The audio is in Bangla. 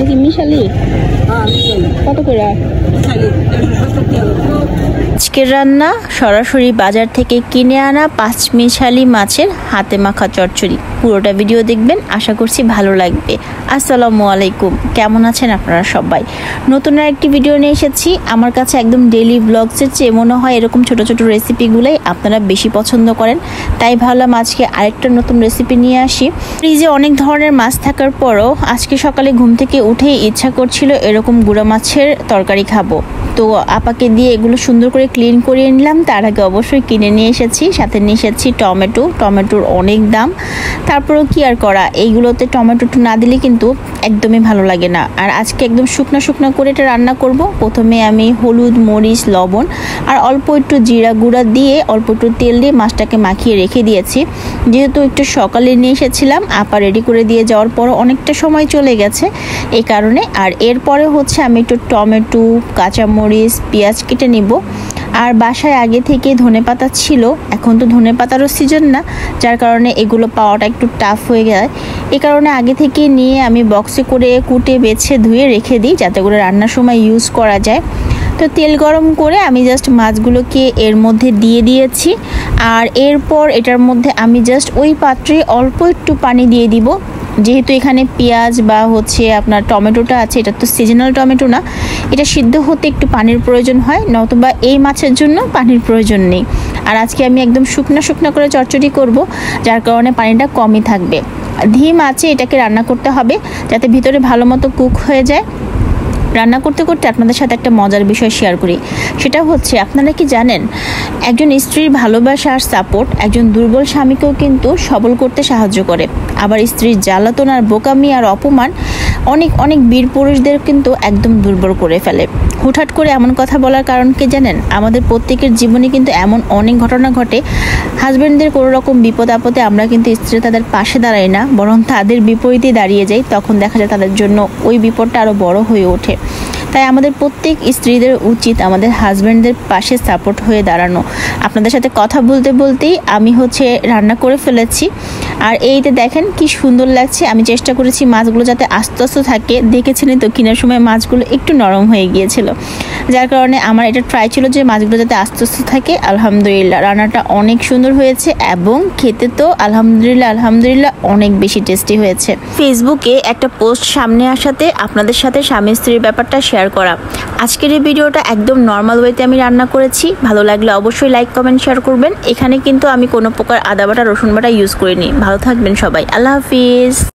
এটা কি মিশালি? কত করে? আজকের রান্না সরাসরি বাজার থেকে কিনে আনা পাঁচমিশালি মাছের হাতে মাখা চচ্চড়ি। পুরোটা ভিডিও দেখবেন, আশা করছি ভালো লাগবে। আসসালামু আলাইকুম, কেমন আছেন আপনারা সবাই? নতুন একটি ভিডিও নিয়ে এসেছি। আমার কাছে একদম ডেইলি ব্লগসের চেয়ে মনে হয় এরকম ছোট ছোট রেসিপিগুলোই আপনারা বেশি পছন্দ করেন, তাই ভাবলাম আজকে আরেকটা নতুন রেসিপি নিয়ে আসি। ফ্রিজে অনেক ধরনের মাছ থাকার পরও আজকে সকালে ঘুম থেকে উঠেই ইচ্ছা করছিল এরকম গুঁড়া মাছের তরকারি খাবো। তো আপাকে দিয়ে এগুলো সুন্দর করে ক্লিন করিয়ে নিলাম। তার আগে অবশ্যই কিনে নিয়ে এসেছি, সাথে নিয়ে এসেছি টমেটোর অনেক দাম। তারপরেও কি আর করা, এইগুলোতে টমেটোটা না দিলে কিন্তু একদমই ভালো লাগে না। আর আজকে একদম শুকনো করে এটা রান্না করব। প্রথমে আমি হলুদ, মরিচ, লবণ আর অল্প একটু জিরা গুঁড়া দিয়ে অল্প একটু তেল দিয়ে মাছটাকে মাখিয়ে রেখে দিয়েছি। যেহেতু একটু সকালে নিয়ে এসেছিলাম, আপা রেডি করে দিয়ে যাওয়ার পর অনেকটা সময় চলে গেছে এই কারণে। আর এরপরে হচ্ছে আমি একটু টমেটো, কাঁচামরিচ, পেঁয়াজ কেটে নিব। আর বাসায় আগে থেকে ধনেপাতা ছিল, এখন তো ধনেপাতারও সিজন না, যার কারণে এগুলো পাওয়াটা একটু টাফ হয়ে যায়। এই কারণে আগে থেকে নিয়ে আমি বক্সে করে কুটে বেছে ধুয়ে রেখে দিই, যাতে করে রান্নার সময় ইউজ করা যায়। তো তেল গরম করে আমি জাস্ট মাছগুলোকে এর মধ্যে দিয়ে দিয়েছি। আর এরপর এটার মধ্যে আমি জাস্ট ওই পাত্রে অল্প একটু পানি দিয়ে দিব। যেহেতু এখানে পেঁয়াজ বা হচ্ছে আপনার টমেটোটা আছে, এটা তো সিজনাল টমেটো না, এটা সিদ্ধ হতে একটু পানির প্রয়োজন হয়, নতুবা এই মাছের জন্য পানির প্রয়োজন নেই। আর আজকে আমি একদম শুকনো করে চচ্চড়ি করব, যার কারণে পানিটা কমই থাকবে। ধিম আছে এটাকে রান্না করতে হবে, যাতে ভিতরে ভালো মতো কুক হয়ে যায়। রান্না করতে করতে আপনাদের সাথে একটা মজার বিষয় শেয়ার করি। সেটা হচ্ছে, আপনারা কি জানেন, একজন স্ত্রীর ভালোবাসা আর সাপোর্ট একজন দুর্বল স্বামীকেও কিন্তু সবল করতে সাহায্য করে। আবার স্ত্রীর জ্বালাতন আর বোকামি আর অপমান অনেক বীর পুরুষদের কিন্তু একদম দুর্বল করে ফেলে। হুটহাট করে এমন কথা বলার কারণ কি জানেন? আমাদের প্রত্যেকের জীবনে কিন্তু এমন অনেক ঘটনা ঘটে, হাজব্যান্ডদের কোনো রকম বিপদ আপদে আমরা কিন্তু স্ত্রী তাদের পাশে দাঁড়াই না, বরং তাদের বিপরীতে দাঁড়িয়ে যাই। তখন দেখা যায় তাদের জন্য ওই বিপদটা আরও বড় হয়ে ওঠে। তাই আমাদের প্রত্যেক স্ত্রীদের উচিত আমাদের হাজব্যান্ডদের পাশে সাপোর্ট হয়ে দাঁড়ানো। আপনাদের সাথে কথা বলতেই আমি হচ্ছে রান্না করে ফেলেছি। আর এইতে দেখেন কি সুন্দর লাগছে। আমি চেষ্টা করেছি মাছগুলো যাতে আস্তে থাকে। দেখেছিলেন তো কেনার সময় মাছগুলো একটু নরম হয়ে গিয়েছিল, যার কারণে আমার এটা ট্রাই ছিল যে মাছগুলো যাতে আস্তে থাকে। আলহামদুলিল্লাহ রান্নাটা অনেক সুন্দর হয়েছে এবং খেতে তো আলহামদুলিল্লাহ অনেক বেশি টেস্টি হয়েছে। ফেসবুকে একটা পোস্ট সামনে আসাতে আপনাদের সাথে স্বামী স্ত্রীর ব্যাপারটা শেয়ার করা। আজকের এই ভিডিওটা একদম নর্মাল ওয়েতে আমি রান্না করেছি। ভালো লাগলে অবশ্যই লাইক, কমেন্ট, শেয়ার করবেন। এখানে কিন্তু আমি কোনো প্রকার আদা বাটা, রসুন বাটা ইউজ করিনি। ভালো থাকবেন সবাই, আল্লাহ হাফিজ।